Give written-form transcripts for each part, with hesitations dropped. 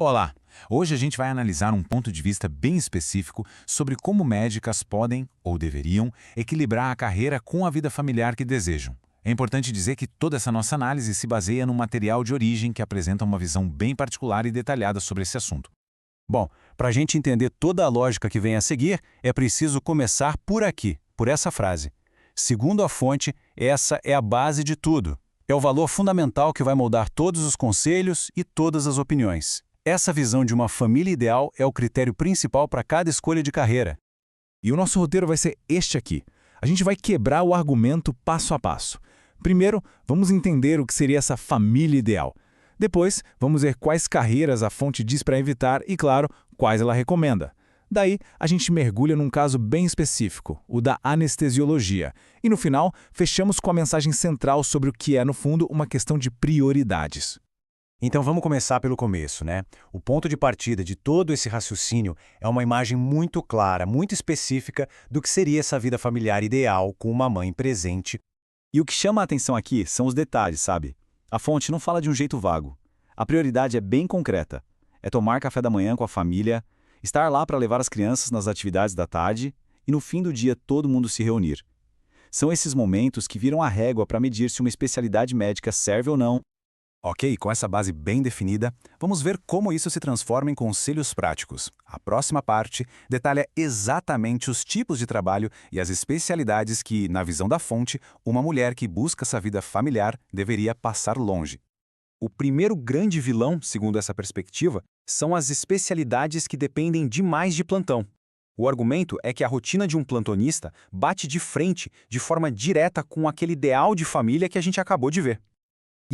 Olá! Hoje a gente vai analisar um ponto de vista bem específico sobre como médicas podem, ou deveriam, equilibrar a carreira com a vida familiar que desejam. É importante dizer que toda essa nossa análise se baseia num material de origem que apresenta uma visão bem particular e detalhada sobre esse assunto. Bom, para a gente entender toda a lógica que vem a seguir, é preciso começar por aqui, por essa frase. Segundo a fonte, essa é a base de tudo. É o valor fundamental que vai moldar todos os conselhos e todas as opiniões. Essa visão de uma família ideal é o critério principal para cada escolha de carreira. E o nosso roteiro vai ser este aqui. A gente vai quebrar o argumento passo a passo. Primeiro, vamos entender o que seria essa família ideal. Depois, vamos ver quais carreiras a fonte diz para evitar e, claro, quais ela recomenda. Daí, a gente mergulha num caso bem específico, o da anestesiologia. E no final, fechamos com a mensagem central sobre o que é, no fundo, uma questão de prioridades. Então vamos começar pelo começo, né? O ponto de partida de todo esse raciocínio é uma imagem muito clara, muito específica do que seria essa vida familiar ideal com uma mãe presente. E o que chama a atenção aqui são os detalhes, sabe? A fonte não fala de um jeito vago. A prioridade é bem concreta. É tomar café da manhã com a família, estar lá para levar as crianças nas atividades da tarde e no fim do dia todo mundo se reunir. São esses momentos que viram a régua para medir se uma especialidade médica serve ou não. Ok, com essa base bem definida, vamos ver como isso se transforma em conselhos práticos. A próxima parte detalha exatamente os tipos de trabalho e as especialidades que, na visão da fonte, uma mulher que busca essa vida familiar deveria passar longe. O primeiro grande vilão, segundo essa perspectiva, são as especialidades que dependem demais de plantão. O argumento é que a rotina de um plantonista bate de frente, de forma direta com aquele ideal de família que a gente acabou de ver.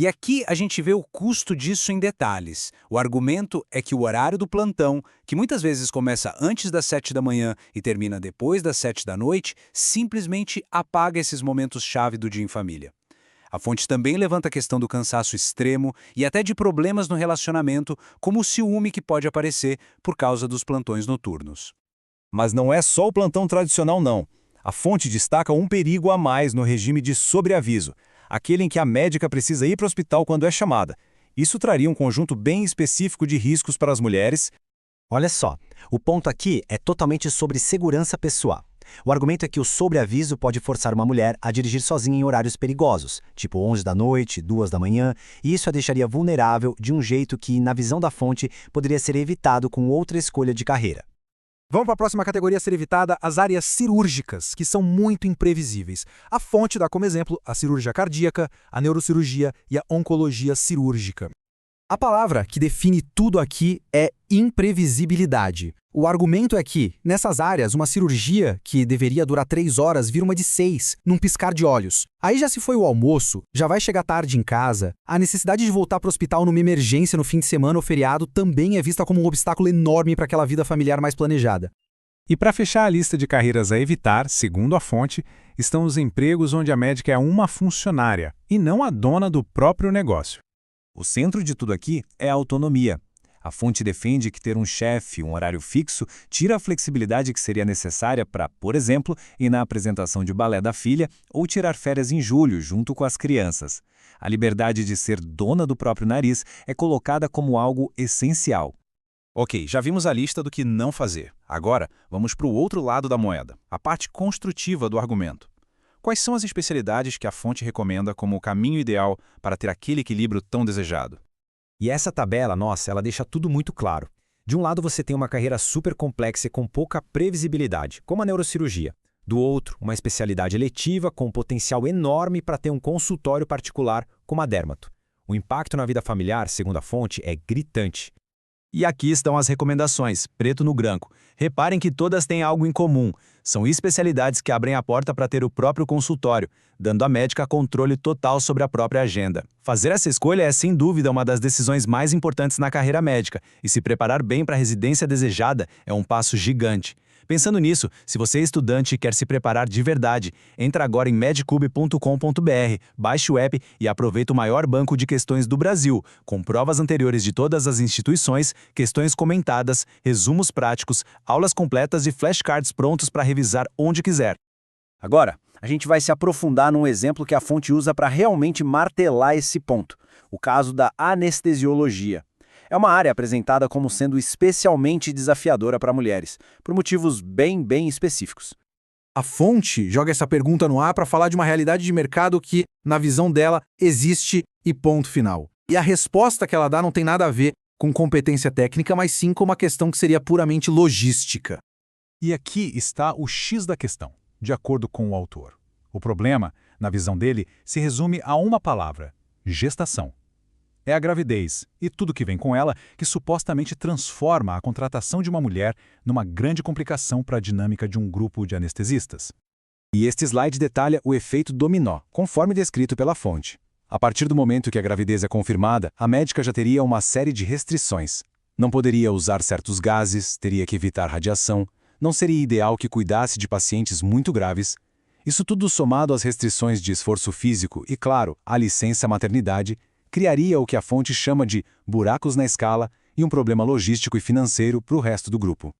E aqui a gente vê o custo disso em detalhes. O argumento é que o horário do plantão, que muitas vezes começa antes das 7 da manhã e termina depois das 7 da noite, simplesmente apaga esses momentos-chave do dia em família. A fonte também levanta a questão do cansaço extremo e até de problemas no relacionamento, como o ciúme que pode aparecer por causa dos plantões noturnos. Mas não é só o plantão tradicional, não. A fonte destaca um perigo a mais no regime de sobreaviso, aquele em que a médica precisa ir para o hospital quando é chamada. Isso traria um conjunto bem específico de riscos para as mulheres. Olha só, o ponto aqui é totalmente sobre segurança pessoal. O argumento é que o sobreaviso pode forçar uma mulher a dirigir sozinha em horários perigosos, tipo 11 da noite, 2 da manhã, e isso a deixaria vulnerável de um jeito que, na visão da fonte, poderia ser evitado com outra escolha de carreira. Vamos para a próxima categoria a ser evitada, as áreas cirúrgicas, que são muito imprevisíveis. A fonte dá como exemplo a cirurgia cardíaca, a neurocirurgia e a oncologia cirúrgica. A palavra que define tudo aqui é imprevisibilidade. O argumento é que, nessas áreas, uma cirurgia que deveria durar 3 horas vira uma de 6, num piscar de olhos. Aí já se foi o almoço, já vai chegar tarde em casa, a necessidade de voltar para o hospital numa emergência no fim de semana ou feriado também é vista como um obstáculo enorme para aquela vida familiar mais planejada. E para fechar a lista de carreiras a evitar, segundo a fonte, estão os empregos onde a médica é uma funcionária e não a dona do próprio negócio. O centro de tudo aqui é a autonomia. A fonte defende que ter um chefe, um horário fixo, tira a flexibilidade que seria necessária para, por exemplo, ir na apresentação de balé da filha ou tirar férias em julho junto com as crianças. A liberdade de ser dona do próprio nariz é colocada como algo essencial. Ok, já vimos a lista do que não fazer. Agora, vamos para o outro lado da moeda, a parte construtiva do argumento. Quais são as especialidades que a fonte recomenda como o caminho ideal para ter aquele equilíbrio tão desejado? E essa tabela, nossa, ela deixa tudo muito claro. De um lado você tem uma carreira super complexa e com pouca previsibilidade, como a neurocirurgia. Do outro, uma especialidade eletiva com potencial enorme para ter um consultório particular, como a dermato. O impacto na vida familiar, segundo a fonte, é gritante. E aqui estão as recomendações, preto no branco. Reparem que todas têm algo em comum. São especialidades que abrem a porta para ter o próprio consultório, dando à médica controle total sobre a própria agenda. Fazer essa escolha é, sem dúvida, uma das decisões mais importantes na carreira médica, e se preparar bem para a residência desejada é um passo gigante. Pensando nisso, se você é estudante e quer se preparar de verdade, entra agora em medcube.com.br, baixe o app e aproveita o maior banco de questões do Brasil, com provas anteriores de todas as instituições, questões comentadas, resumos práticos, aulas completas e flashcards prontos para revisar onde quiser. Agora, a gente vai se aprofundar num exemplo que a fonte usa para realmente martelar esse ponto, o caso da anestesiologia. É uma área apresentada como sendo especialmente desafiadora para mulheres, por motivos bem específicos. A fonte joga essa pergunta no ar para falar de uma realidade de mercado que, na visão dela, existe e ponto final. E a resposta que ela dá não tem nada a ver com competência técnica, mas sim com uma questão que seria puramente logística. E aqui está o X da questão, de acordo com o autor. O problema, na visão dele, se resume a uma palavra: gestação. É a gravidez e tudo que vem com ela que supostamente transforma a contratação de uma mulher numa grande complicação para a dinâmica de um grupo de anestesistas. E este slide detalha o efeito dominó, conforme descrito pela fonte. A partir do momento que a gravidez é confirmada, a médica já teria uma série de restrições. Não poderia usar certos gases, teria que evitar radiação, não seria ideal que cuidasse de pacientes muito graves. Isso tudo somado às restrições de esforço físico e, claro, à licença maternidade, criaria o que a fonte chama de buracos na escala e um problema logístico e financeiro para o resto do grupo.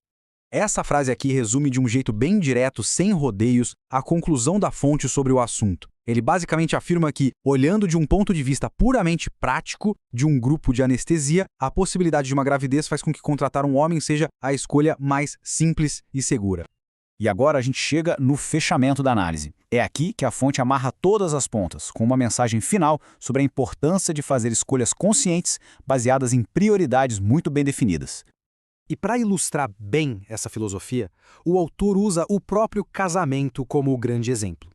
Essa frase aqui resume de um jeito bem direto, sem rodeios, a conclusão da fonte sobre o assunto. Ele basicamente afirma que, olhando de um ponto de vista puramente prático de um grupo de anestesia, a possibilidade de uma gravidez faz com que contratar um homem seja a escolha mais simples e segura. E agora a gente chega no fechamento da análise. É aqui que a fonte amarra todas as pontas, com uma mensagem final sobre a importância de fazer escolhas conscientes baseadas em prioridades muito bem definidas. E para ilustrar bem essa filosofia, o autor usa o próprio casamento como o grande exemplo.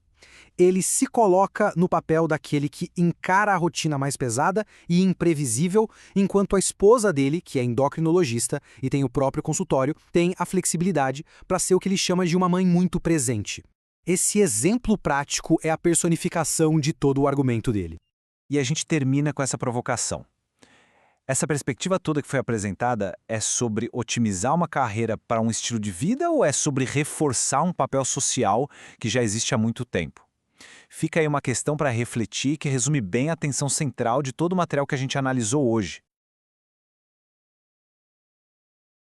Ele se coloca no papel daquele que encara a rotina mais pesada e imprevisível, enquanto a esposa dele, que é endocrinologista e tem o próprio consultório, tem a flexibilidade para ser o que ele chama de uma mãe muito presente. Esse exemplo prático é a personificação de todo o argumento dele. E a gente termina com essa provocação. Essa perspectiva toda que foi apresentada é sobre otimizar uma carreira para um estilo de vida ou é sobre reforçar um papel social que já existe há muito tempo? Fica aí uma questão para refletir que resume bem a tensão central de todo o material que a gente analisou hoje.